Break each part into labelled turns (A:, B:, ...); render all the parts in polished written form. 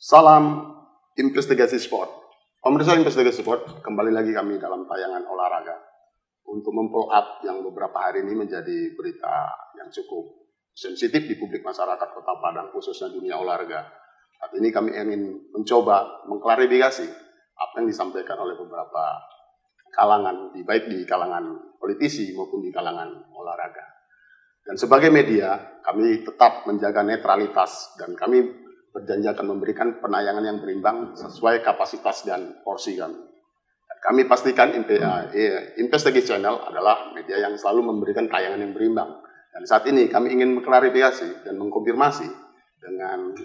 A: Salam investigasi sport. Pemirsa investigasi sport, kembali lagi kami dalam tayangan olahraga untuk memfollow up yang beberapa hari ini menjadi berita yang cukup sensitif di publik masyarakat Kota Padang, khususnya dunia olahraga. Saat ini kami ingin mencoba mengklarifikasi apa yang disampaikan oleh beberapa kalangan, baik di kalangan politisi maupun di kalangan olahraga. Dan sebagai media, kami tetap menjaga netralitas dan kami berjanji akan memberikan penayangan yang berimbang sesuai kapasitas dan porsi kami. Dan kami pastikan Investigasi Channel adalah media yang selalu memberikan tayangan yang berimbang. Dan saat ini kami ingin mengklarifikasi dan mengkonfirmasi dengan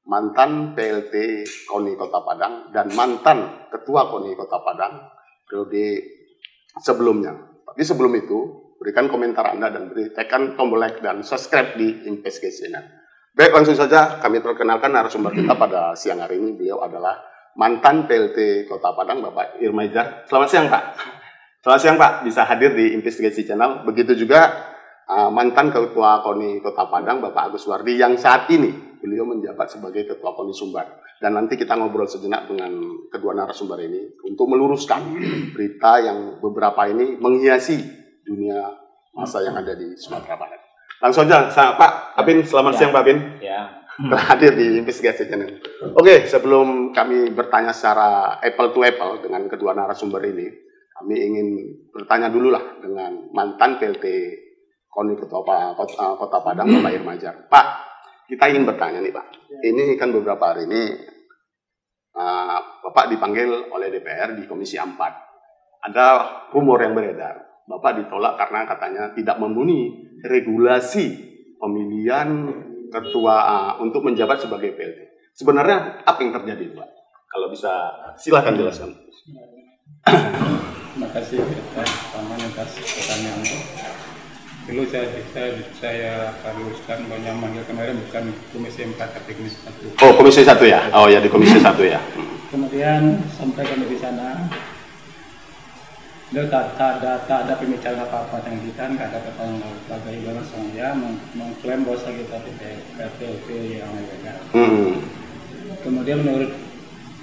A: mantan PLT KONI Kota Padang dan mantan Ketua KONI Kota Padang periode sebelumnya. Tapi sebelum itu, berikan komentar Anda dan tekan tombol like dan subscribe di Investigasi Channel. Baik, langsung saja kami perkenalkan narasumber kita pada siang hari ini. Beliau adalah mantan PLT Kota Padang, Bapak Irmaijar. Selamat siang, Pak. Selamat siang, Pak. Bisa hadir di Investigasi Channel. Begitu juga mantan Ketua KONI Kota Padang, Bapak Agus Wardi, yang saat ini beliau menjabat sebagai Ketua KONI Sumbar. Dan nanti kita ngobrol sejenak dengan kedua narasumber ini untuk meluruskan berita yang beberapa ini menghiasi dunia masa yang ada di Sumatera Barat. Langsung aja, Pak Abin, selamat siang Pak Abin.
B: Ya.
A: Telah hadir di Investigasi Channel. Oke, sebelum kami bertanya secara apple to apple dengan kedua narasumber ini, kami ingin bertanya dulu lah dengan mantan PLT KONI Kota Padang, Bapak Irmaijar. Pak, kita ingin bertanya nih Pak. Ini kan beberapa hari ini Bapak dipanggil oleh DPR di Komisi 4. Ada rumor yang beredar. Bapak ditolak karena katanya tidak memenuhi regulasi pemilihan ketua untuk menjabat sebagai PLT. Sebenarnya apa yang terjadi, Pak? Kalau bisa silakan jelaskan.
B: Terima kasih atas pertanyaan. Dulu saya luruskan bahwa yang manggil kemarin bukan Komisi 4 tapi Komisi 1.
A: Oh, Komisi 1 ya? Oh ya, di Komisi 1 ya.
B: Kemudian sampai kami di sana, tak ada pembicaraan apa-apa dengan kita, nggak ada pertanyaan bagaimana saya mengklaim bahwa kita PLT yang legal. Kemudian menurut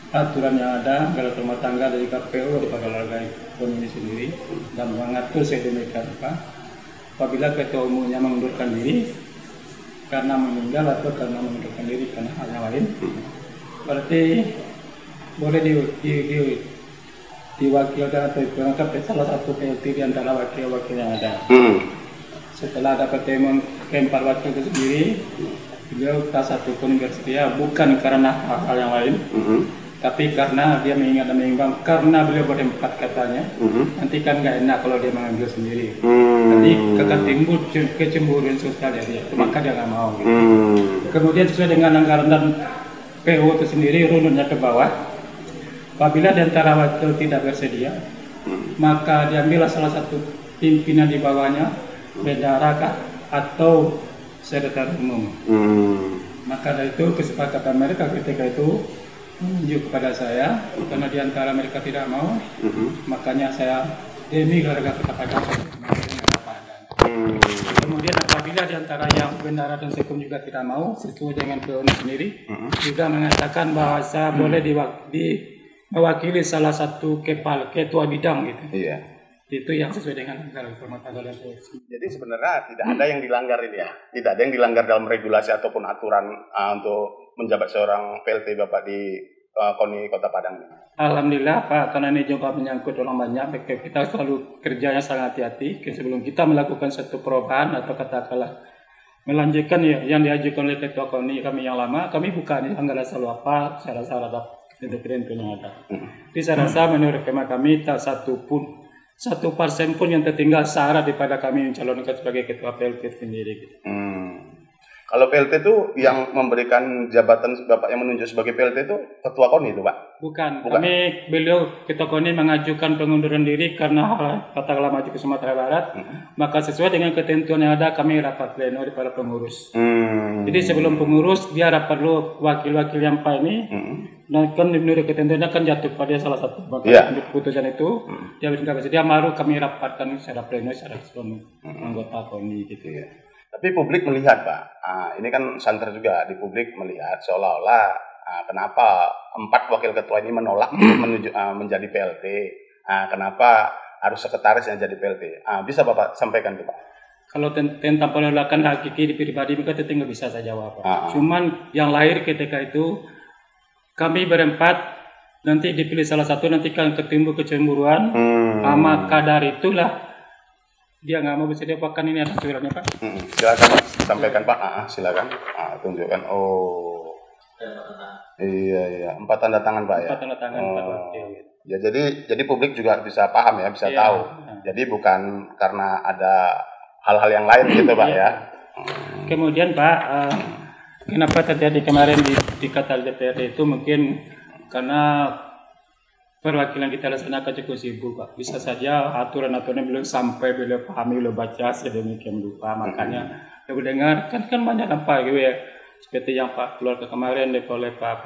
B: aturan yang ada, kalau rumah tangga dari KPU daripada olahraga KONI sendiri dan mengatur sedemikian rupa, apabila ketua umumnya mengundurkan diri karena meninggal atau karena mengundurkan diri karena hal yang lain, berarti boleh diwakilkan atau diangkat salah satu PLT di antara wakil-wakil yang ada. Setelah dapat keempat wakil itu sendiri, beliau tak satu pun bersedia, bukan karena hal-hal yang lain, tapi karena dia mengingat dan mengimbang, karena beliau berempat katanya, nanti kan nggak enak kalau dia mengambil sendiri. Nanti akan timbul kecemburuan sosial ya dia, maka dia nggak mau. Gitu. Kemudian sesuai dengan anggaran dan PO itu sendiri runutnya ke bawah. Apabila di antara wakil tidak bersedia, maka diambillah salah satu pimpinan di bawahnya, bendahara atau sekretaris umum. Maka dari itu kesepakatan mereka ketika itu menunjuk kepada saya, karena di antara mereka tidak mau, makanya saya demi harga ketepatan. Kemudian apabila di antara yang bendahara dan sekum juga tidak mau, sesuai dengan PO sendiri, juga mengatakan bahwa saya boleh mewakili salah satu ketua bidang gitu.
A: Iya.
B: Itu yang sesuai dengan anggaran rumah tangga dan polisi.
A: Jadi sebenarnya tidak ada yang dilanggar ini ya. Tidak ada yang dilanggar dalam regulasi ataupun aturan untuk menjabat seorang PLT Bapak di KONI Kota Padang.
B: Alhamdulillah Pak, karena ini juga menyangkut orang banyak, kita selalu kerjanya sangat hati-hati. Sebelum kita melakukan satu perubahan atau katakanlah melanjutkan yang diajukan oleh Ketua KONI kami yang lama, kami bukan anggaran selalu apa, syarat-syarat independen yang ada. Jadi saya rasa menurut kami tak satu persen pun yang tertinggal syarat daripada kami mencalonkan sebagai ketua PLT sendiri. Gitu.
A: Kalau PLT itu yang memberikan jabatan Bapak yang menunjuk sebagai PLT itu ketua KONI itu Pak?
B: Bukan. Beliau ketua KONI mengajukan pengunduran diri karena katakanlah maju ke Sumatera Barat, maka sesuai dengan ketentuan yang ada kami rapat pleno daripada pengurus. Jadi sebelum pengurus dia rapat dulu wakil-wakil yang Pak ini. Nah kan menurut ketentuannya kan jatuh pada salah satu keputusan itu dia baru kami rapatkan secara pleno secara anggota KONI gitu ya.
A: Tapi publik melihat Pak, ini kan santer juga di publik melihat seolah-olah kenapa 4 wakil ketua ini menolak untuk menjadi PLT? Kenapa harus sekretaris yang jadi PLT? Bisa Bapak sampaikan tuh Pak.
B: Kalau tentang penolakan hakiki di pribadi mereka itu nggak bisa saya jawab. Cuman yang lahir ketika itu kami berempat nanti dipilih salah satu, nanti kan ketimbul kecemburuan, maka dari itulah dia nggak mau bisa diapakan. Ini ada aturannya Pak.
A: Silakan sampaikan Pak. Silakan tunjukkan. Oh iya 4 tanda tangan Pak ya.
B: 4 tanda tangan Pak.
A: Ya jadi publik juga bisa paham ya, bisa tahu. Jadi bukan karena ada hal-hal yang lain gitu Pak ya.
B: Kemudian Pak, kenapa terjadi kemarin di kata DPRD itu mungkin karena perwakilan kita laksanakan cukup sibuk Pak. Bisa saja aturan-aturannya belum sampai, belum pahami, belum baca sedemikian rupa. Makanya yang mendengar kan banyak apa gitu ya. Seperti yang Pak keluar ke kemarin oleh Pak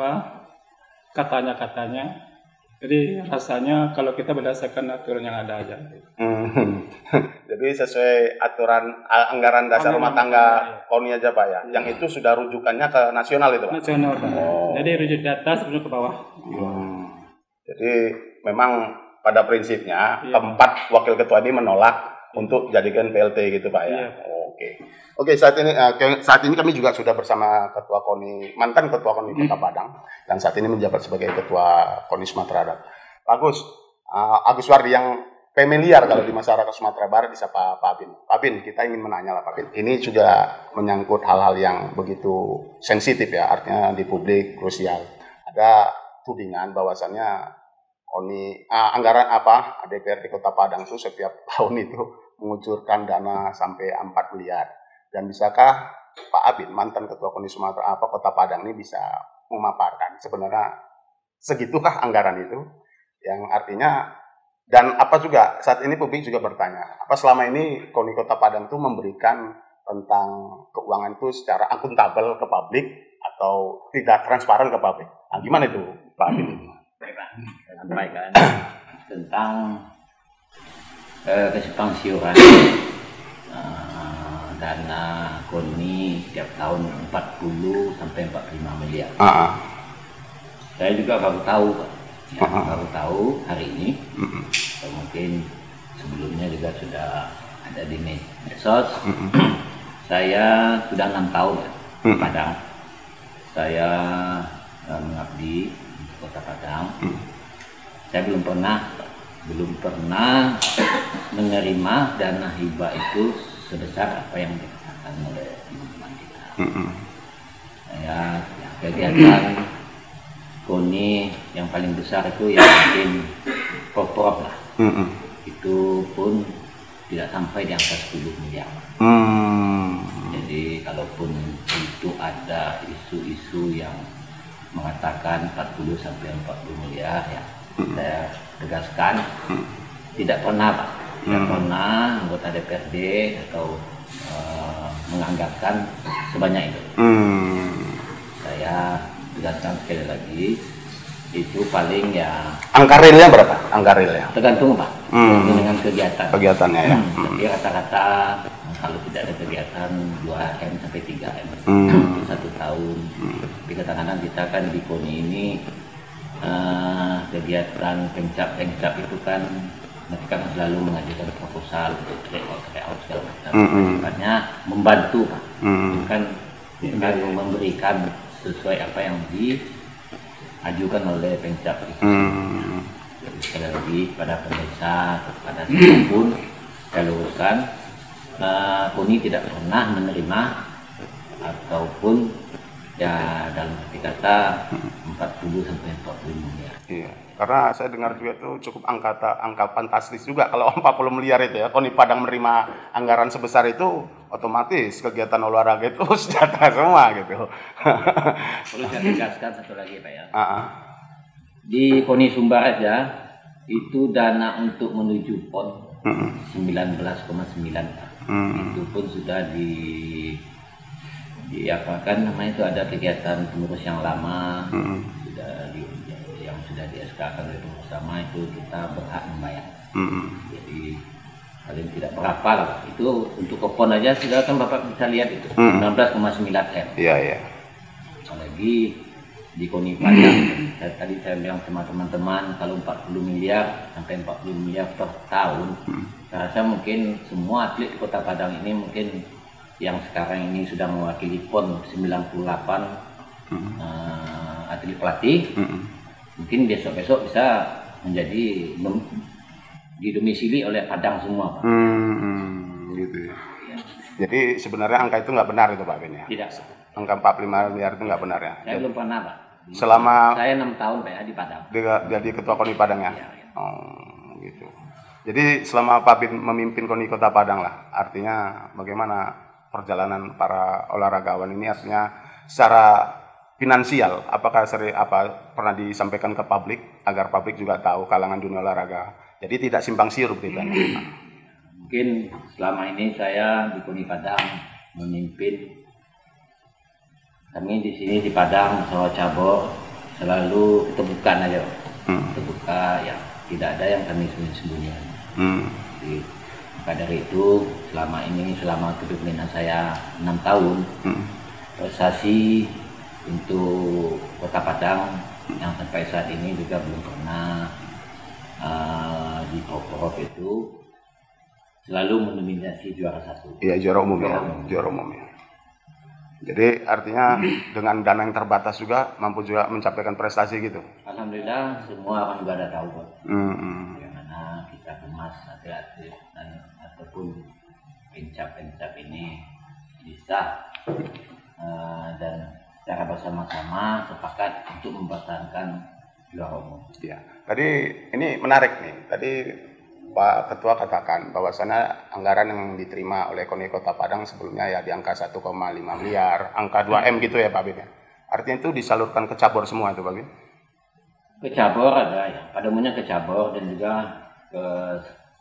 B: katanya. Jadi rasanya kalau kita berdasarkan aturan yang ada aja.
A: Jadi sesuai aturan anggaran dasar rumah tangga KONI aja Pak ya. Yang itu sudah rujukannya ke nasional itu Pak.
B: Nasional Pak. Jadi rujuk di atas sebelum ke bawah.
A: Jadi memang pada prinsipnya keempat wakil ketua ini menolak untuk jadikan PLT gitu Pak ya. Oke, saat ini kami juga sudah bersama ketua KONI, mantan ketua KONI Kota Padang, dan saat ini menjabat sebagai ketua KONI Sumatera Barat. Agus Wardi yang familiar kalau di masyarakat Sumatera Barat disapa Pak Abin. Pak Abin, kita ingin menanya lah Pak Abin. Ini juga menyangkut hal-hal yang begitu sensitif ya, artinya di publik krusial. Ada tudingan bahwasannya KONI anggaran DPRD Kota Padang itu setiap tahun itu mengucurkan dana sampai 4 miliar. Dan bisakah Pak Abin, mantan ketua KONI Sumatera Kota Padang ini bisa memaparkan sebenarnya segitukah anggaran itu? Yang artinya, dan apa juga saat ini publik juga bertanya, apa selama ini KONI Kota Padang itu memberikan tentang keuangan itu secara akuntabel ke publik atau tidak transparan ke publik? Gimana itu Pak Abin?
C: Baik Pak, sampaikan tentang kesimpangsiuran dana KONI setiap tahun 40 sampai 45 miliar. Saya juga baru tahu Pak. Baru tahu hari ini. Mungkin sebelumnya juga sudah ada di medsos. Saya sudah 6 tahun ya, Padang. Saya mengabdi di Kota Padang. Saya belum pernah menerima dana hibah itu sebesar apa yang dikatakan oleh teman-teman kita. Kegiatan KONI yang paling besar itu yang mungkin Prop lah. Itu pun tidak sampai di angka 10 miliar. Jadi kalaupun itu ada isu-isu yang mengatakan 40 sampai 40 miliar ya, saya tegaskan tidak pernah Pak. Tidak pernah anggota DPRD atau menganggarkan sebanyak itu. Saya tegaskan sekali lagi, itu paling ya.
A: Angka realnya berapa? Angka realnya?
C: Tergantung Pak, dengan
A: kegiatannya ya.
C: Tapi rata-rata kalau tidak ada kegiatan 2M sampai 3M itu 1 tahun. Tapi kadang-kadang kita kan di KONI ini kegiatan pencap itu kan nanti kan selalu mengajukan proposal untuk tryout segala macam. Sifatnya membantu Pak, bukan memberikan sesuai apa yang diajukan oleh pencap itu. Jadi sekali lagi pada pemirsa, kepada siapapun saya luruskan, KONI tidak pernah menerima ataupun ya dalam arti kata 40 sampai 40 miliar.
A: Iya. Karena saya dengar juga itu cukup angka fantastis juga kalau 40 miliar itu ya. KONI Padang menerima anggaran sebesar itu, otomatis kegiatan olahraga itu sejahtera semua gitu.
C: Perlu saya tegaskan satu lagi Pak ya. Di KONI Sumbar aja itu dana untuk menuju PON 19,9 Pak. Itu pun sudah namanya itu ada kegiatan pengurus yang lama, yang sudah di-SK-kan oleh pengurus lama itu kita berhak membayar. Jadi paling tidak berapa lah. Itu untuk kupon aja sudah kan Bapak bisa lihat itu 19,9 M.
A: Iya.
C: Apalagi di KONI Padang. Dan tadi saya bilang sama teman-teman kalau 40 miliar sampai 40 miliar per tahun, saya rasa mungkin semua atlet di Kota Padang ini mungkin yang sekarang ini sudah mewakili PON 98 atlet pelatih, mungkin besok-besok bisa menjadi didomisili oleh Padang semua, Pak.
A: Gitu ya. Jadi sebenarnya angka itu nggak benar itu Pak Ben ya?
C: Tidak.
A: Angka 45 miliar itu nggak benar ya?
C: Saya belum pernah, Pak.
A: Selama
C: saya 6 tahun Pak ya di Padang.
A: Jadi ketua KONI Padang ya?
C: Ya.
A: Oh, gitu. Jadi selama Pak Ben memimpin KONI Kota Padang lah, artinya bagaimana perjalanan para olahragawan ini, artinya secara finansial, apakah pernah disampaikan ke publik agar publik juga tahu kalangan dunia olahraga, jadi tidak simpang siur beritanya.
C: Mungkin selama ini saya di KONI Padang memimpin, kami di sini di Padang Sawah Cabor selalu keterbukaan aja, terbuka ya, tidak ada yang kami sembunyikan. Maka dari itu selama kepemimpinan saya 6 tahun, prestasi untuk Kota Padang yang sampai saat ini juga belum pernah di Prov itu selalu mendominasi juara 1.
A: Iya, juara umum ya, juara umum ya. Jadi artinya dengan dana yang terbatas juga mampu juga mencapaikan prestasi gitu.
C: Alhamdulillah semua orang juga ada tahu kok. Bagaimana kita kemas atlet-atlet ataupun pencap ini bisa dan secara bersama-sama sepakat untuk mempertahankan juara umum.
A: Ya, tadi ini menarik nih. Tadi Pak Ketua katakan bahwasannya anggaran yang diterima oleh KONI Kota Padang sebelumnya ya di angka 1,5 miliar, angka 2M gitu ya Pak Bin. Artinya itu disalurkan ke cabur semua itu Pak Bin?
C: Ke cabur ada ya, pada umumnya ke cabur dan juga ke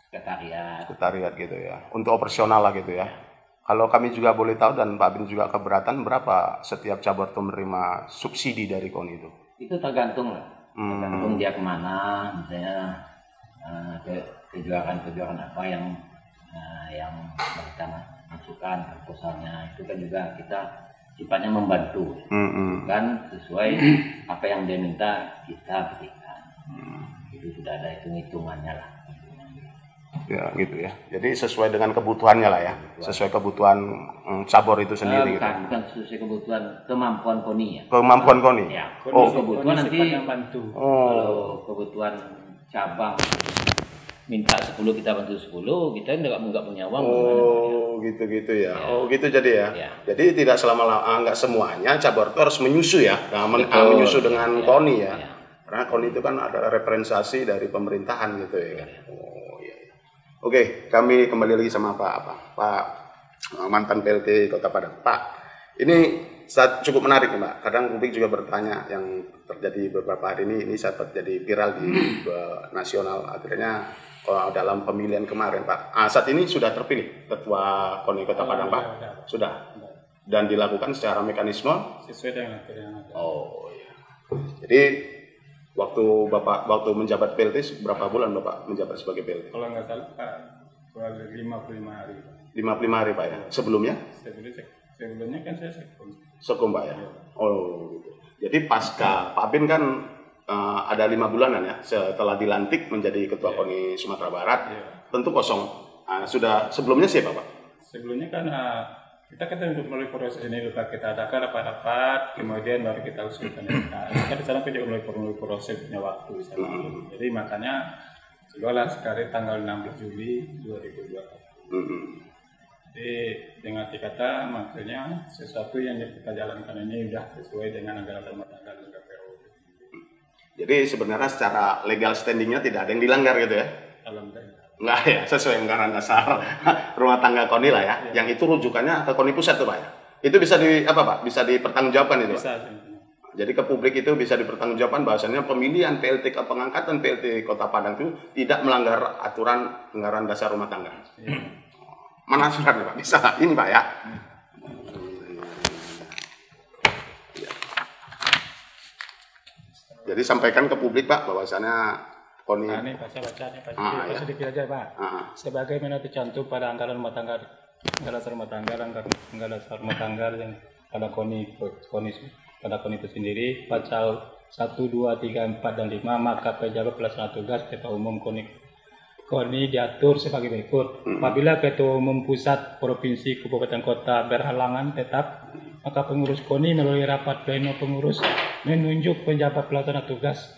C: sekretariat.
A: Sekretariat gitu ya, untuk operasional lah gitu ya. Kalau kami juga boleh tahu dan Pak Bin juga keberatan, berapa setiap cabur itu menerima subsidi dari KONI itu?
C: Itu tergantung lah, tergantung dia kemana, misalnya kejuaraan apa yang mereka masukkan proposalnya, itu kan juga kita sifatnya membantu, kan sesuai apa yang dia minta kita berikan. Itu sudah ada hitung-hitungannya lah.
A: Ya gitu ya. Jadi sesuai dengan kebutuhannya lah ya. Sesuai kebutuhan cabur itu sendiri gitu.
C: Bukan sesuai kebutuhan, kemampuan KONI ya.
A: Kemampuan KONI.
C: Ya,
B: KONI
C: kebutuhan nanti
B: bantu.
C: Kalau kebutuhan cabang minta 10 kita bantu 10, kita nggak punya uang.
A: Gitu ya. Oh gitu jadi ya. Jadi tidak nggak semuanya cabur itu harus menyusu ya. Menyusu dengan KONI ya. Karena KONI itu kan ada referensiasi dari pemerintahan gitu ya. Oh iya. Oke, kami kembali lagi sama Pak mantan PLT Kota Padang. Pak, ini cukup menarik nih Pak. Kadang publik juga bertanya yang terjadi beberapa hari ini sempat jadi viral di nasional. Akhirnya dalam pemilihan kemarin Pak. Saat ini sudah terpilih Ketua KONI Kota Padang Pak? Sudah. Dan dilakukan secara mekanisme?
B: Sesuai dengan aturan yang ada.
A: Oh iya. Jadi waktu menjabat PLT berapa bulan Bapak menjabat sebagai PLT?
B: Kalau nggak salah Pak, 55 hari.
A: 55 hari Pak ya? Sebelumnya?
B: Sebelumnya kan saya
A: Sekum Pak ya? Oh gitu. Jadi pasca Pak Bin kan ada 5 bulanan ya setelah dilantik menjadi Ketua KONI Sumatera Barat, tentu kosong. Sudah sebelumnya siapa Pak?
B: Sebelumnya kan kita melalui proses ini lupa kita adakan rapat-rapat, kemudian baru kita usulkan. Kita di sana juga melalui proses punya waktu di sana. Jadi makanya keluarlah sekarang tanggal 16 Juli 2021. Jadi dengan kata maksudnya sesuatu yang kita jalankan ini sudah sesuai dengan anggaran rumah tangga dan KPU.
A: Jadi sebenarnya secara legal standingnya tidak ada yang dilanggar gitu ya?
B: Alhamdulillah.
A: Enggak ya, sesuai anggaran dasar rumah tangga KONI lah ya. Yang itu rujukannya ke KONI pusat tuh Pak ya. Itu bisa bisa dipertanggungjawabkan itu Pak?
B: Bisa.
A: Jadi ke publik itu bisa dipertanggungjawabkan bahwasannya pemilihan PLT pengangkatan PLT Kota Padang itu tidak melanggar aturan anggaran dasar rumah tangga. Mana suratnya Pak? Bisa ini Pak ya. Jadi sampaikan ke publik Pak bahwasannya KONI.
B: Ini baca sedikit aja Pak. Sebagaimana tercantum pada anggaran rumah tangga yang pada KONI pada KONI itu sendiri, pasal 1, 2, 3, 4, dan 5, maka pejabat pelaksana tugas Ketua Umum KONI diatur sebagai berikut. Apabila Ketua Umum Pusat, Provinsi, Kabupaten Kota berhalangan tetap, maka pengurus KONI melalui rapat pleno pengurus menunjuk penjabat pelaksana tugas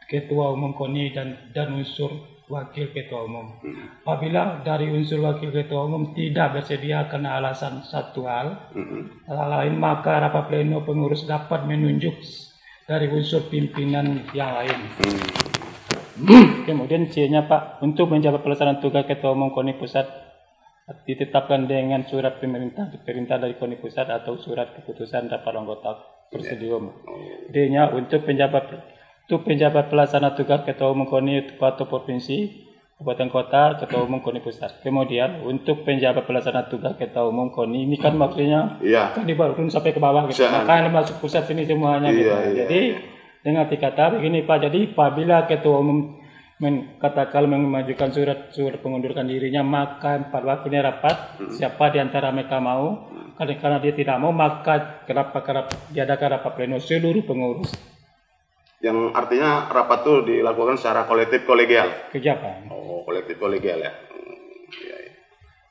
B: Ketua Umum KONI dan unsur Wakil Ketua Umum. Apabila dari unsur Wakil Ketua Umum tidak bersedia karena alasan satu hal lain, maka rapat pleno pengurus dapat menunjuk dari unsur pimpinan yang lain. Kemudian C-nya Pak, untuk menjabat pelaksana tugas Ketua Umum KONI Pusat ditetapkan dengan surat perintah dari KONI Pusat atau surat keputusan rapat anggota presidium. D-nya, untuk penjabat pelaksana tugas Ketua Umum KONI atau Provinsi, Kabupaten Kota, Ketua Umum KONI Pusat. Kemudian untuk penjabat pelaksana tugas Ketua Umum KONI, ini kan maksudnya kan dibarun sampai ke bawah gitu. Makanya masuk pusat sini semuanya gitu. Jadi dengan dikata begini Pak, jadi apabila Ketua Umum katakan memajukan surat pengunduran dirinya, maka 4 wakilnya rapat. Siapa di antara mereka mau, karena dia tidak mau, maka diadakan rapat pleno seluruh pengurus.
A: Yang artinya rapat itu dilakukan secara kolektif kolegial.
B: Kegiatan.
A: Oh, kolektif kolegial ya.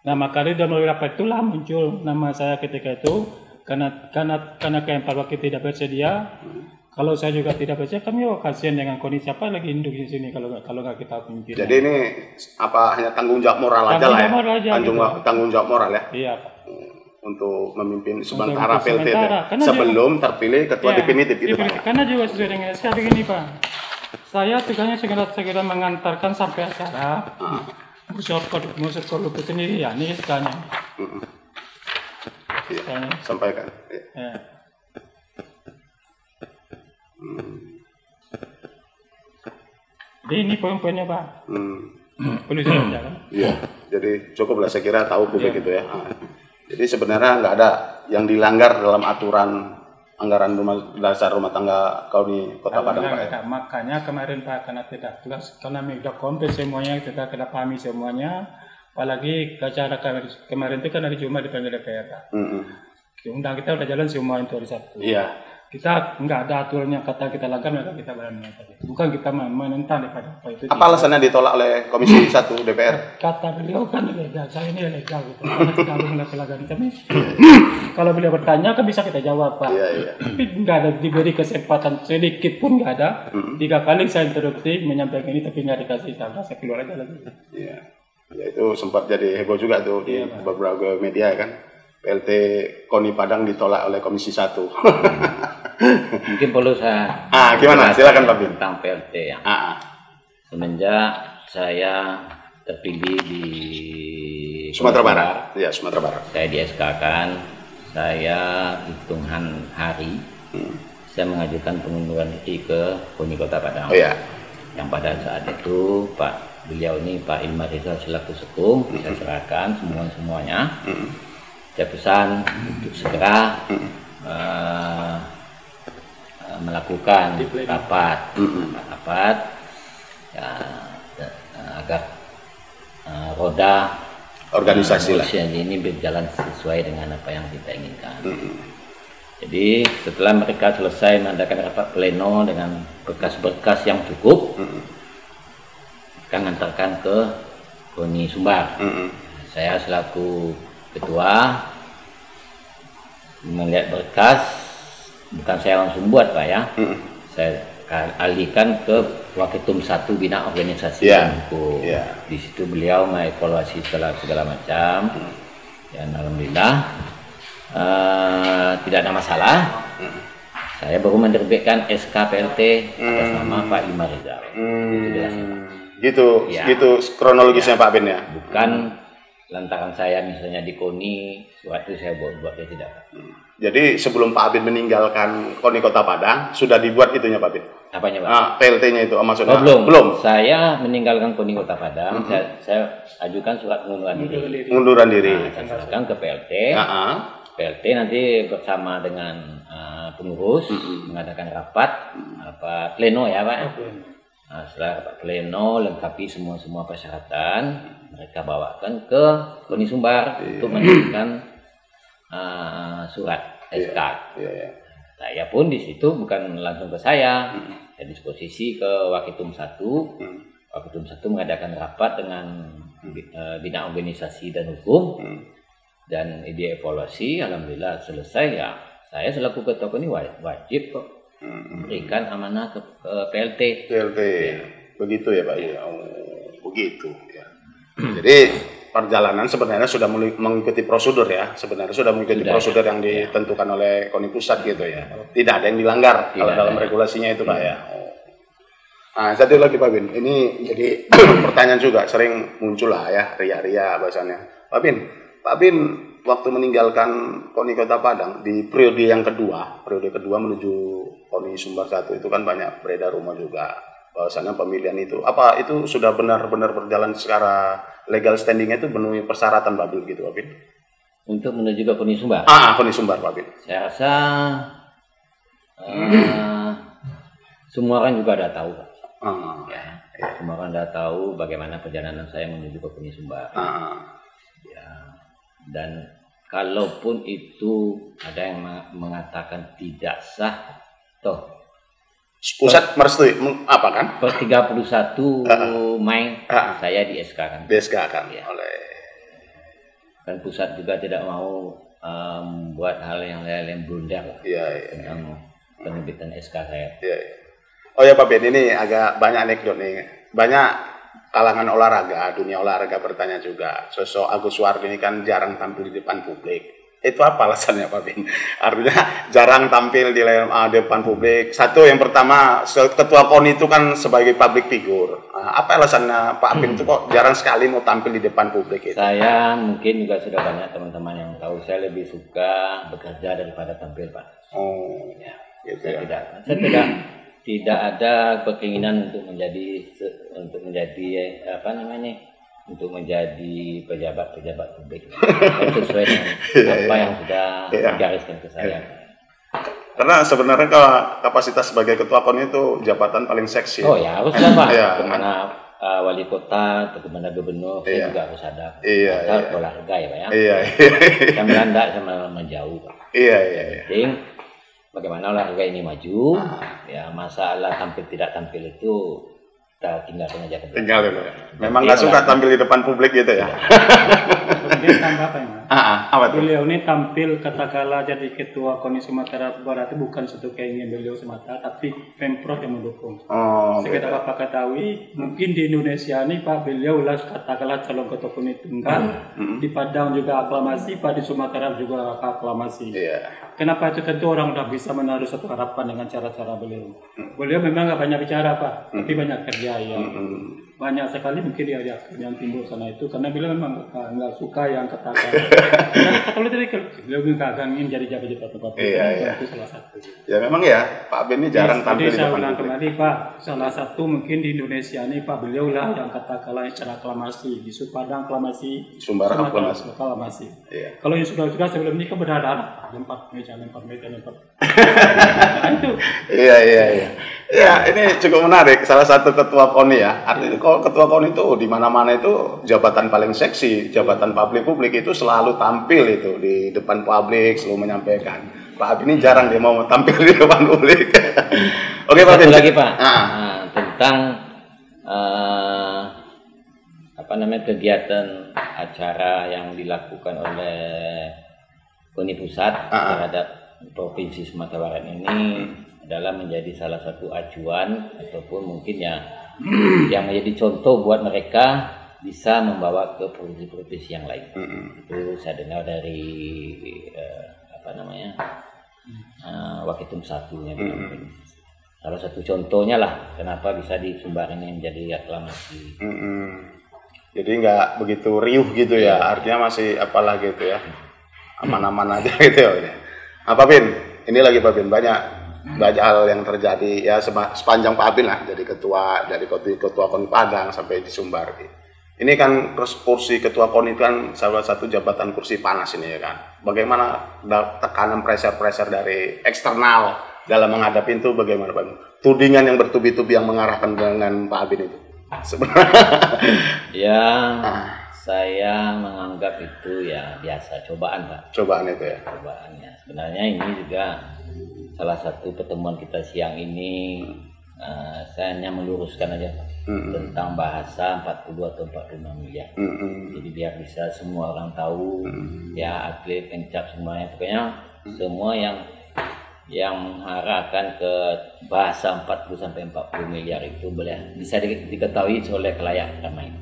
B: Nah, makanya dalam melalui rapat itulah muncul nama saya ketika itu, karena keempat wakil tidak bersedia. Kalau saya juga tidak bersedia, kami kasihan dengan kondisi siapa lagi induk di sini kalau nggak kita pimpin.
A: Jadi ini apa, hanya tanggung jawab moral aja lah ya? Tanggung jawab moral ya?
B: Iya.
A: Untuk memimpin sementara PLT sebelum terpilih ketua definitif itu Pak.
B: Karena juga sesuai dengan SK begini Pak, saya tugasnya segera mengantarkan sampai acara musyawarah itu sendiri ya, ini SK-nya.
A: Sampaikan.
B: Ya. Jadi ini poin-poinnya Pak. Perlu saya bacakan? Iya.
A: Jadi cukuplah saya kira tahu publik itu ya. Jadi sebenarnya nggak ada yang dilanggar dalam aturan anggaran dasar rumah tangga KONI Kota Padang Pak.
B: Ya? Makanya kemarin Pak, karena tidak jelas, karena sudah komplit semuanya, kita pahami semuanya. Apalagi acara kemarin itu kan hari Jumat dipanggil DPR Pak. Undang kita udah jalan semua itu hari Sabtu.
A: Iya.
B: Kita nggak ada aturan yang kata kita langgar, maka kita berani tadi. Bukan kita menentang daripada apa itu.
A: Apa alasannya ditolak oleh Komisi 1 DPR?
B: Kata beliau kan ilegal, saya ini ilegal gitu. Karena tidak ada melakukan kami. Kalau beliau bertanya kan bisa kita jawab Pak.
A: Iya.
B: Tapi nggak ada diberi kesempatan sedikit pun nggak ada. 3 kali saya interupsi menyampaikan ini tapi nggak dikasih, saya keluar aja lagi.
A: Iya. Ya itu sempat jadi heboh juga tuh di beberapa media kan. PLT KONI Padang ditolak oleh Komisi 1.
C: Mungkin perlu saya
A: gimana? Silakan Pak Bin.
C: Tentang PLT ya. Semenjak saya terpilih di
A: Sumatera Barat. Ya, Sumatera Barat.
C: Saya di SK-kan, saya hitungan hari saya mengajukan pengunduran diri ke KONI Kota Padang.
A: Oh ya.
C: Yang pada saat itu beliau ini Pak Ilmar Rizal selaku sekum, saya serahkan semuanya. Saya pesan untuk segera melakukan rapat ya, agar roda organisasi ini berjalan sesuai dengan apa yang kita inginkan. Jadi setelah mereka selesai mengadakan rapat pleno dengan berkas-berkas yang cukup, akan mengantarkan ke KONI Sumbar. Saya selaku ketua melihat berkas, bukan saya langsung buat Pak ya, saya alihkan ke Waketum 1 Bina Organisasi dan Hukum. Di situ beliau mengevaluasi segala macam, dan alhamdulillah tidak ada masalah. Saya baru menerbitkan SK PLT atas nama Pak Ilmar Rizal.
A: Gitu kronologisnya Pak Ben ya.
C: Bukan lantaran saya misalnya di KONI, suatu saya buat tidak.
A: Jadi sebelum Pak Abin meninggalkan KONI Kota Padang, sudah dibuat itunya Pak Abin?
C: Apanya Pak?
A: PLT-nya itu maksudnya?
C: Belum. Saya meninggalkan KONI Kota Padang, saya ajukan surat pengunduran diri.
A: Pengunduran diri.
C: Saya serahkan ke PLT. PLT nanti bersama dengan pengurus mengadakan rapat pleno ya Pak. Setelah rapat pleno lengkapi semua persyaratan, mereka bawakan ke KONI Sumbar untuk menunjukkan surat SK. Saya pun di situ bukan langsung ke saya disposisi ke Wakitum 1. Wakitum 1 mengadakan rapat dengan bina organisasi dan hukum, dan dia evaluasi, alhamdulillah selesai. Ya saya selaku ketua KONI wajib kok memberikan amanah ke PLT.
A: Ya. Begitu ya Pak ya. Begitu ya. Jadi perjalanan sebenarnya sudah mengikuti prosedur ya. Sebenarnya sudah mengikuti prosedur yang ditentukan oleh KONI pusat gitu ya. Tidak ada yang dilanggar kalau dalam regulasinya itu Pak ya. Nah, satu lagi Pak Bin. Ini jadi pertanyaan juga sering muncul lah ya, ria-ria bahasanya. Pak Bin waktu meninggalkan KONI Kota Padang di periode kedua menuju KONI Sumbar 1 itu kan banyak beredar rumor juga bahwasanya pemilihan itu sudah benar-benar berjalan secara legal standingnya itu memenuhi persyaratan Pak Bin gitu Pak Bin? Untuk menuju ke KONI Sumbar? KONI Sumbar Pak Bin.
C: Saya rasa semua orang juga ada tahu Pak. Semua orang ada tahu bagaimana perjalanan saya menuju ke KONI Sumbar. Ya, dan kalaupun itu ada yang mengatakan tidak sah, toh
A: pusat merestui apa kan?
C: Per 31 Mei saya di SK kan.
A: Di SK kan ya. Oleh
C: kan pusat juga tidak mau buat hal yang lain blunder tentang penerbitan SK saya.
A: Oh ya Pak Ben, ini agak banyak anekdot nih. Banyak kalangan olahraga, dunia olahraga bertanya juga. Sosok Agus Suwardi ini kan jarang tampil di depan publik. Itu apa alasannya Pak Ben? Artinya jarang tampil di depan publik. Satu, yang pertama, ketua KONI itu kan sebagai public figure. Apa alasannya Pak Ben itu kok jarang sekali mau tampil di depan publik itu?
C: Saya mungkin juga sudah banyak teman-teman yang tahu saya lebih suka bekerja daripada tampil Pak.
A: Oh,
C: ya,
A: gitu
C: saya
A: ya.
C: Tidak ada keinginan untuk menjadi untuk menjadi pejabat publik sesuai dengan apa yang sudah digariskan ke saya.
A: Karena sebenarnya kalau kapasitas sebagai ketua KONI itu jabatan paling seksi.
C: Oh ya, haruslah Pak. Kemana wali kota atau kemana gubernur saya juga harus ada. Asal olahraga ya Pak ya. Kita melanda sama menjauh Pak. Penting bagaimana olahraga ini maju, ya masalah tampil tidak tampil itu kita tinggalkan aja.
A: Tinggalin ya. Memang nggak suka tampil di depan publik gitu ya.
B: Kemudian tambah apa ya? Beliau ini tampil katakanlah jadi ketua KONI Sumatera Barat itu bukan satu keinginan beliau semata, tapi Pemprov yang mendukung. Sekitar Bapak ketahui, mungkin di Indonesia ini Pak beliau lah katakanlah calon ketua KONI tunggal, di Padang juga aklamasi, Pak di Sumatera juga aklamasi. Kenapa itu? Tentu orang udah bisa menaruh satu harapan dengan cara-cara beliau. Beliau memang nggak banyak bicara Pak, tapi banyak kerja ya. Banyak sekali mungkin dia yang timbul sana itu karena beliau memang nggak suka yang katakan. Kalau tadi beliau nggak ingin jadi jabat tempat itu salah satu.
A: Ya memang ya Pak Ben ini jarang tampil di depan publik.
B: Kembali Pak, salah satu mungkin di Indonesia ini Pak beliau lah yang katakanlah secara aklamasi di Padang aklamasi,
A: Sumbar
B: aklamasi. Kalau yang sudah sebelum ini kan berdarah lempar meja. Itu. Iya, ini cukup menarik. Salah satu ketua KONI ya. Artinya kalau ketua KONI itu di mana-mana itu jabatan paling seksi, jabatan publik itu selalu tampil itu di depan publik, selalu menyampaikan. Pak ini jarang dia mau tampil di depan publik. Oke Pak.
C: Satu lagi Pak. Tentang kegiatan acara yang dilakukan oleh KONI pusat terhadap Provinsi Sumatera Barat ini adalah menjadi salah satu acuan ataupun mungkin yang menjadi contoh buat mereka bisa membawa ke provinsi-provinsi yang lain. Itu saya dengar dari Wakitum 1-nya. Salah satu contohnya lah kenapa bisa di Sumbar ini menjadi aklamasi.
A: Jadi nggak begitu riuh gitu ya, artinya masih apalah gitu ya, aman-aman aja gitu ya. Pak Bin, ini lagi Pak Bin banyak hal yang terjadi ya sepanjang Pak Bin lah jadi ketua dari ketua KONI Padang sampai di Sumbar. Ini kan kursi ketua KONI kan salah satu jabatan kursi panas ini ya kan. Bagaimana tekanan pressure dari eksternal dalam menghadapi itu bagaimana Pak Bin? Tudingan yang bertubi-tubi yang mengarahkan dengan Pak Bin itu sebenarnya.
C: Saya menganggap itu ya biasa cobaan Pak.
A: Cobaan itu ya.
C: Cobaannya. Sebenarnya ini juga salah satu pertemuan kita siang ini saya hanya meluruskan aja Pak, tentang bahasa 40 atau 45 miliar. Jadi biar bisa semua orang tahu, ya atlet, pencap semuanya, pokoknya semua yang mengharapkan ke bahasa 40 sampai 40 miliar itu boleh bisa diketahui oleh kelayak ramai.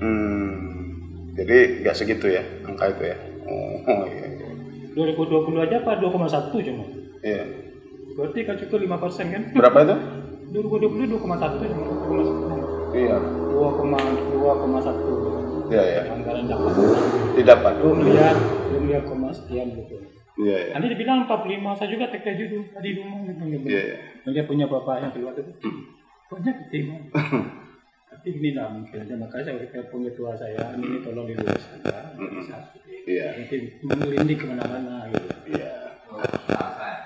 A: Jadi nggak segitu ya angka itu ya. Oh iya.
B: 2020 aja Pak 2,1 cuma.
A: Iya.
B: Berarti kan cukup 5% kan?
A: Berapa itu?
B: 2020 2,1 cuma.
A: Iya.
B: 2,1.
A: Iya ya.
B: Anggaran dapat.
A: Didapat.
B: 2 miliar sekian gitu.
A: Iya ya.
B: Nanti dibilang 45, saya juga tek dulu tadi rumah gitu.
A: Iya ya.
B: Dia punya bapak yang keluar itu. Banyak terima. Tapi gini lah mungkin aja, makanya saya telepon ketua saya, ini tolong diluruskan ya.
A: Iya.
B: Nanti mengulindik kemana-mana gitu.
A: Iya.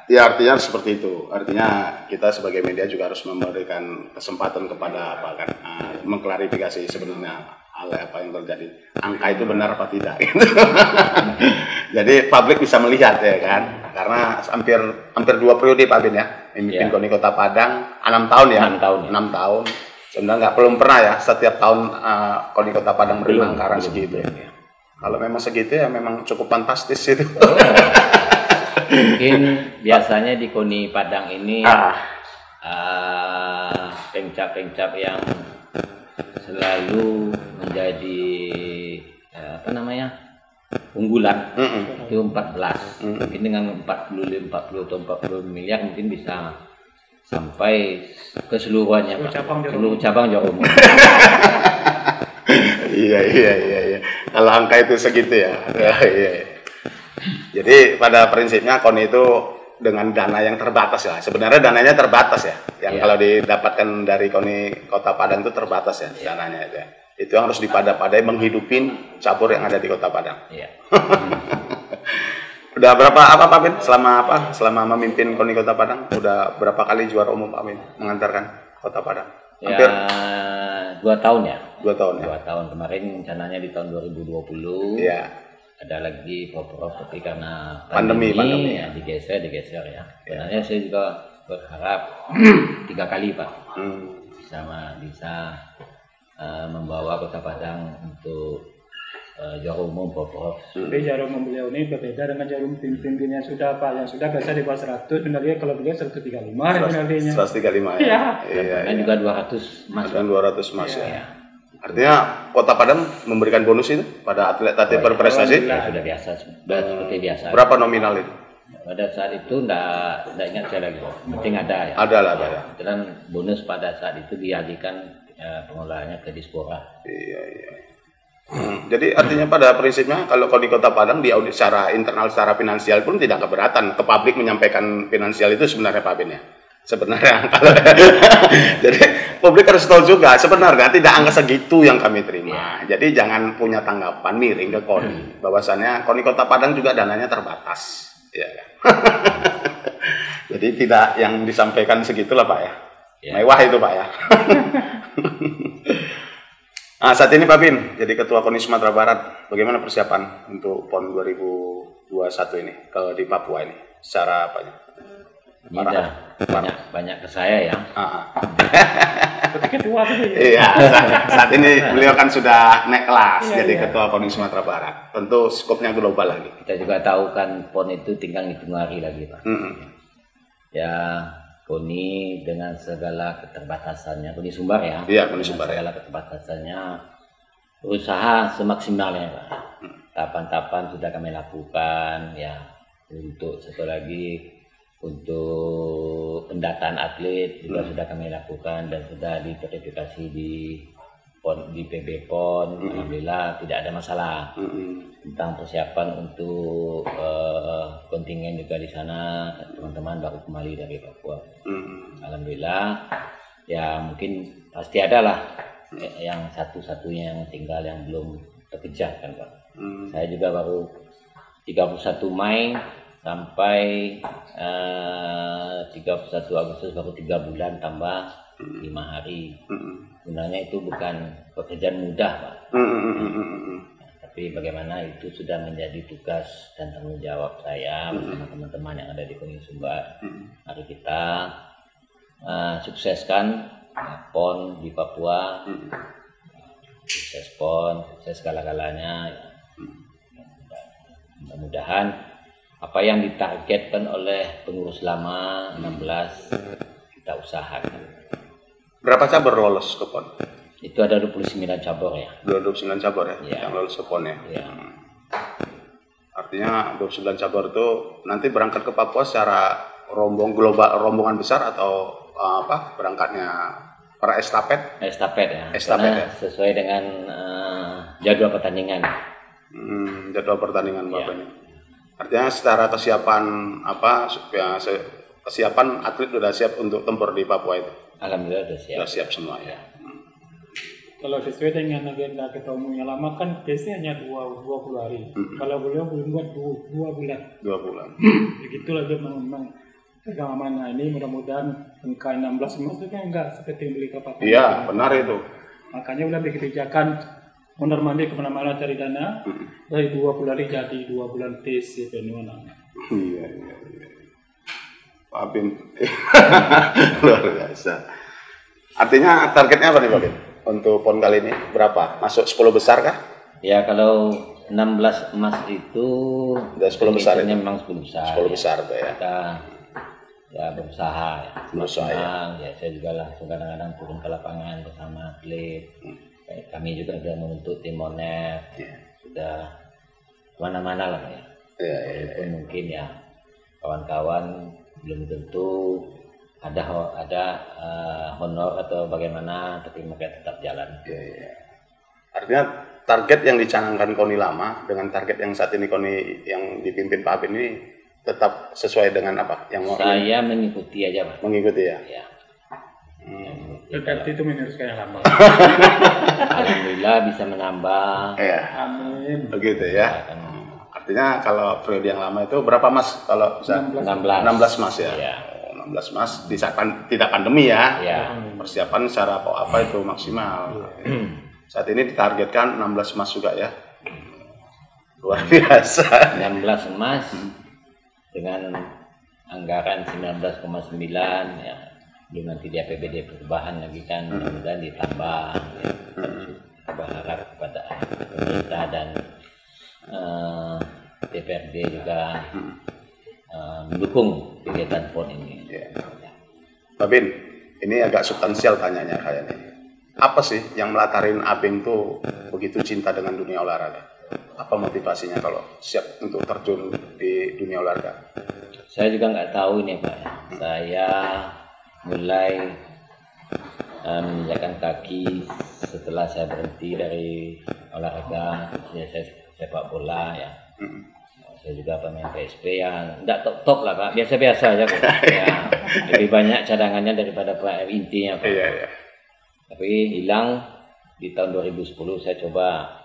A: Ya artinya seperti itu. Artinya kita sebagai media juga harus memberikan kesempatan kepada apa kan, mengklarifikasi sebenarnya hal apa yang terjadi. Angka itu benar apa tidak? Gitu. Jadi publik bisa melihat ya kan. Karena hampir 2 periode Pak Bin ya, memimpin KONI Kota Padang 6 tahun ya. 6 tahun. Sebenarnya belum pernah ya setiap tahun KONI Kota Padang menerima anggaran segitu ya. Kalau memang segitu ya memang cukup fantastis itu.
C: Mungkin biasanya di KONI Padang ini pencap-pencap yang selalu menjadi unggulan itu 14. Mungkin dengan 40 atau 40 miliar mungkin bisa sampai keseluruhannya seluruh cabang Jawa Timur.
A: Iya. Kalau angka itu segitu ya. Iya. Jadi pada prinsipnya KONI itu dengan dana yang terbatas ya. Sebenarnya dananya terbatas ya. Yang kalau didapatkan dari KONI Kota Padang itu terbatas ya dananya itu ya. Itu harus dipada-padai menghidupin cabur yang ada di Kota Padang.
C: Iya.
A: Udah berapa Pak Bin selama memimpin KONI Kota Padang? Udah berapa kali juara umum Pak Bin mengantarkan Kota Padang? Hampir
C: 2 tahun ya.
A: 2 tahun ya.
C: 2 tahun kemarin rencananya di tahun 2020.
A: Iya.
C: Ada lagi beberapa tapi karena
A: pandemi
C: ya digeser ya. Sebenarnya saya juga berharap 3 kali Pak bisa membawa Kota Padang untuk jarum umum Pemprov.
B: Tapi jarum umum beliau ini berbeda dengan jarum pimpinnya sudah Pak, yang sudah biasa di bawah 100, sebenarnya kalau beliau 135 sebenarnya.
A: 135 ya. Iya.
C: Juga 200 emas.
A: Dan 200 emas ya. Artinya Kota Padang memberikan bonus itu pada atlet berprestasi?
C: Ya, sudah biasa, seperti biasa.
A: Berapa nominal itu?
C: Pada saat itu enggak ingat saya lagi. Penting ada ya.
A: Ada lah ya.
C: Dan bonus pada saat itu dialihkan pengelolaannya ke Dispora.
A: Iya. Jadi artinya pada prinsipnya kalau KONI Kota Padang diaudit secara internal, secara finansial pun tidak keberatan ke publik menyampaikan finansial itu sebenarnya Pak Bin ya. Sebenarnya kalau jadi publik harus tahu juga sebenarnya tidak angka segitu yang kami terima. Jadi jangan punya tanggapan miring ke KONI. Bahwasannya KONI Kota Padang juga dananya terbatas. Ya. Jadi tidak yang disampaikan segitulah Pak ya. Mewah itu Pak ya. Nah, saat ini Pak Bin jadi Ketua KONI Sumatera Barat. Bagaimana persiapan untuk PON 2021 ini di Papua ini? Secara apa ya? Banyak ke saya ya.
B: Ketua itu ya.
A: Iya, saat ini beliau kan sudah naik kelas jadi Ketua KONI Sumatera Barat. Tentu skopnya global lagi.
C: Kita juga tahu kan PON itu tinggal hitung hari lagi Pak. Ya KONI dengan segala keterbatasannya, KONI Sumbar ya.
A: Iya, KONI Sumbar
C: segala keterbatasannya berusaha semaksimalnya Pak. Tahapan-tahapan sudah kami lakukan ya. Untuk satu lagi untuk pendataan atlet juga sudah kami lakukan dan sudah diverifikasi di PB PON. Alhamdulillah tidak ada masalah. Tentang persiapan untuk kontingen juga di sana, teman-teman baru kembali dari Papua. Alhamdulillah ya mungkin pasti ada lah yang satu-satunya yang tinggal yang belum terkejar kan Pak. Saya juga baru 31 Mei sampai 31 Agustus baru 3 bulan tambah 5 hari. Sebenarnya itu bukan pekerjaan mudah Pak. Tapi bagaimana itu sudah menjadi tugas dan tanggung jawab saya bersama teman-teman yang ada di Kuning Sumbar. Mari kita sukseskan PON di Papua, sukses PON, sukses segala-galanya. Mudah-mudahan apa yang ditargetkan oleh pengurus lama 16 kita usahakan.
A: Berapa cabur lolos ke PON?
C: Itu ada 29 cabur ya.
A: 29 cabur ya,
C: Iya.
A: yang lolos ke PON ya.
C: Ya.
A: Artinya 29 cabur itu nanti berangkat ke Papua secara rombongan besar atau berangkatnya per estafet?
C: Estafet ya.
A: Estafet
C: Karena
A: ya.
C: sesuai dengan jadwal pertandingan.
A: Jadwal pertandingan
C: Iya.
A: Bapak ini. Artinya secara kesiapan kesiapan atlet sudah siap untuk tempur di Papua itu.
C: Alhamdulillah sudah siap.
A: Sudah siap semua ya.
B: Kalau sesuai dengan agenda ketua umum yang lama kan biasanya hanya 20 hari. Kalau beliau belum buat 2 bulan.
A: 2 bulan.
B: Begitulah dia memang pegang amanah ini. Mudah-mudahan angka 16 emas itu kan enggak seperti beli kapal.
A: Iya, benar itu.
B: Makanya udah bikin kebijakan mondar mandir kemana-mana cari dana. Dari 20 hari jadi 2 bulan tes penuh.
A: Iya. Pak Bin. Luar biasa. Artinya targetnya apa nih Pak Bin? Untuk PON kali ini berapa? Masuk 10 besar kah?
C: Ya kalau 16 emas itu
A: Udah 10 besar
C: limitnya
A: itu?
C: memang 10 besar.
A: 10 besar tuh ya.
C: Kita ya berusaha ya.
A: Berusaha, ya.
C: Ya saya juga langsung kadang-kadang turun ke lapangan bersama atlet. Kayak kami juga sudah membentuk tim Monet. Sudah kemana-mana lah ya. Walaupun mungkin ya kawan-kawan belum tentu ada honor atau bagaimana, tapi mereka tetap jalan.
A: Iya. Artinya target yang dicanangkan KONI lama dengan target yang saat ini KONI yang dipimpin Pak Abin ini tetap sesuai dengan apa? Yang
C: Saya mengikuti aja Pak.
A: mengikuti ya.
C: Ya.
B: Berarti itu meneruskan yang lama.
C: Alhamdulillah bisa menambah.
A: Iya.
B: Amin.
A: Begitu ya. Artinya kalau periode yang lama itu berapa Mas kalau bisa?
C: 16
A: Mas ya.
C: Iya.
A: 16 Mas di saat tidak pandemi ya.
C: Ya.
A: Persiapan secara apa itu maksimal. Saat ini ditargetkan 16 emas juga ya. Luar biasa.
C: 16 emas dengan anggaran 19,9 ya. Belum nanti di APBD perubahan lagi kan, mudah-mudahan ditambah ya. Berharap kepada pemerintah dan DPRD juga mendukung kegiatan PON ini.
A: Pak Bin, ini agak substansial tanyanya kayaknya. Apa sih yang melatarin Abing tuh begitu cinta dengan dunia olahraga? Apa motivasinya kalau siap untuk terjun di dunia olahraga?
C: Saya juga nggak tahu ini Pak. Saya mulai menginjakkan kaki setelah saya berhenti dari olahraga. Saya sepak bola ya. Saya juga pemain PSP yang tidak top lah Pak, biasa-biasa aja kok. Ya, lebih banyak cadangannya daripada intinya Pak.
A: Iya.
C: Tapi hilang di tahun 2010 saya coba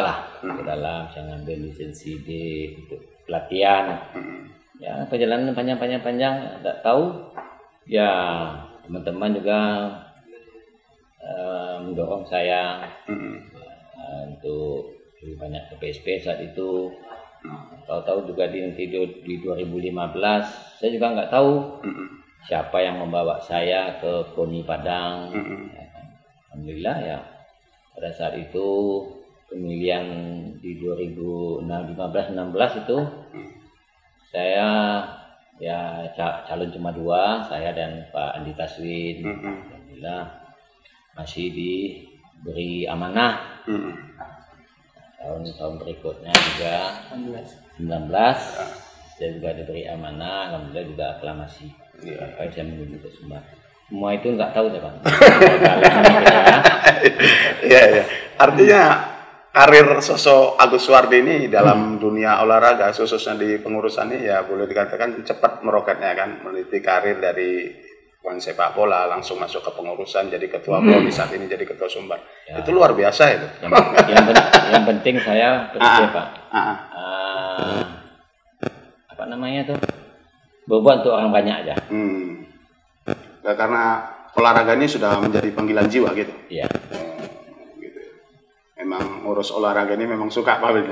C: lah ke dalam, saya ngambil lisensi D untuk pelatihan. Ya perjalanan panjang, tidak tahu. Ya teman-teman juga mendorong saya untuk lebih banyak ke PSP saat itu. Tahu-tahu juga di 2015 saya juga nggak tahu siapa yang membawa saya ke KONI Padang. Ya kan. Alhamdulillah ya pada saat itu pemilihan di 2015-16 itu saya ya calon cuma 2, saya dan Pak Andi Taswin. Alhamdulillah masih diberi amanah. Tahun berikutnya juga 19 saya juga diberi amanah, alhamdulillah juga aklamasi. Sampai saya menuju ke Sumbar. Semua itu nggak tahu saya Bang.
A: Iya. Artinya karir sosok Agus Suwardi ini dalam dunia olahraga khususnya di pengurusan ini ya boleh dikatakan cepat meroketnya kan, meniti karir dari sepak bola langsung masuk ke pengurusan, jadi ketua PON, saat ini jadi ketua Sumbar. Ya. Itu luar biasa itu.
C: Yang penting saya bekerja Pak. Apa namanya tuh? Beban untuk orang banyak aja.
A: Karena olahraga ini sudah menjadi panggilan jiwa gitu.
C: Iya.
A: Gitu. Memang urus olahraga ini memang suka Pak Bin.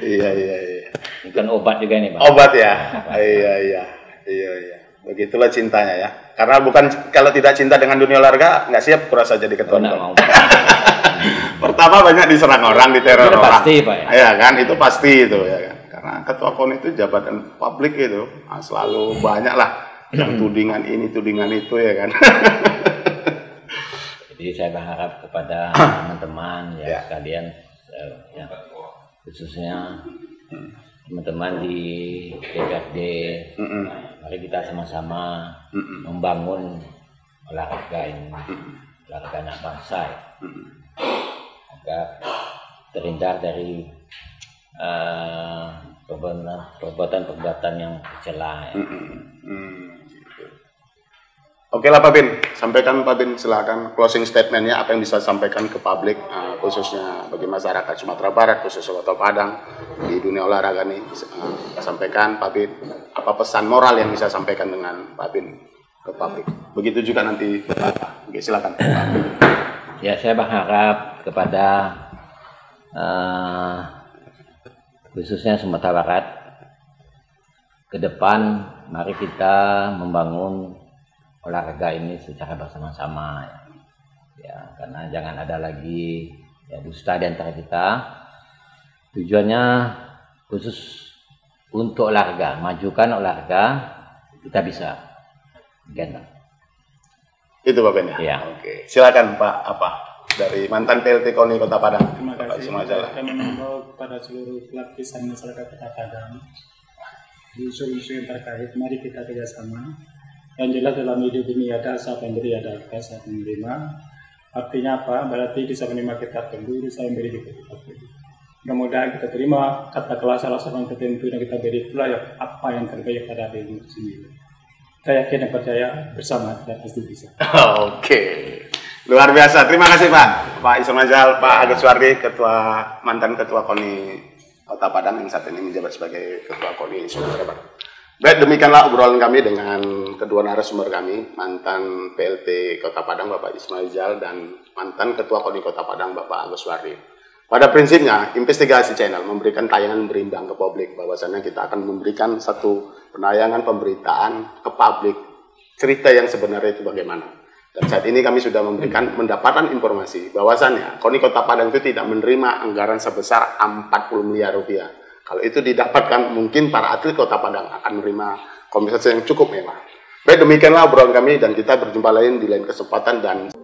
A: Iya.
C: Ini kan obat juga ini, Pak.
A: Obat ya. Iya. Begitulah cintanya ya. Karena kalau tidak cinta dengan dunia olahraga nggak siap kurasa jadi ketua.
C: Mau.
A: Pertama banyak diserang orang, diteror
C: Itu
A: orang.
C: pasti, Pak ya.
A: Iya kan, itu pasti itu ya kan. Karena ketua KONI itu jabatan publik itu, selalu banyak lah yang tudingan ini, tudingan itu ya kan.
C: Jadi saya berharap kepada teman-teman ya sekalian, ya, khususnya teman-teman di DPRD, mari kita sama-sama membangun olahraga ini, olahraga anak bangsa ya. Agar terhindar dari perbuatan-perbuatan yang tercela ya.
A: Oke lah Pak Bin, sampaikan Pak Bin, silakan closing statementnya, apa yang bisa sampaikan ke publik, khususnya bagi masyarakat Sumatera Barat, khususnya Kota Padang di dunia olahraga nih, sampaikan Pak Bin, apa pesan moral yang bisa sampaikan dengan Pak Bin ke publik. Begitu juga nanti ke Bapak. Oke, silakan Pak Bin.
C: Ya, saya berharap kepada khususnya Sumatera Barat, ke depan mari kita membangun olahraga ini secara bersama-sama ya, karena jangan ada lagi ya dusta di antara kita. Tujuannya khusus untuk olahraga, majukan olahraga, kita bisa kan.
A: Itu Pak Ben ya?
C: Ya.
A: Oke, silakan Pak, apa dari mantan PLT KONI Kota Padang.
B: Terima
A: Pak
B: kasih.
A: Ismail.
B: Kami mengimbau kepada seluruh lapisan masyarakat Kota Padang di isu-isu yang terkait, mari kita kerjasama. Yang jelas dalam hidup ini ada asa pemberi, ada asa penerima. Artinya apa? Berarti di samping kita tunggu, di samping beri kita beri. Mudah-mudahan kita terima katakanlah salah seorang tertentu yang kita beri pula apa yang terbaik pada diri kita sendiri. Saya yakin dan percaya bersama kita pasti bisa.
A: Oke, luar biasa. Terima kasih Pak Ismail, Pak Agus Wardi, mantan ketua KONI Kota Padang yang saat ini menjabat sebagai ketua KONI Sumatera Barat. Baik, demikianlah obrolan kami dengan kedua narasumber kami, mantan PLT Kota Padang Bapak Ismail dan mantan ketua KONI Kota Padang Bapak Agus Wardi. Pada prinsipnya, Investigasi Channel memberikan tayangan berimbang ke publik, bahwasannya kita akan memberikan satu penayangan pemberitaan ke publik, cerita yang sebenarnya itu bagaimana. Dan saat ini kami sudah mendapatkan informasi bahwasannya KONI Kota Padang itu tidak menerima anggaran sebesar 40 miliar rupiah. Kalau itu didapatkan, mungkin para atlet Kota Padang akan menerima kompensasi yang cukup mewah. Baik, demikianlah obrolan kami dan kita berjumpa lain di lain kesempatan dan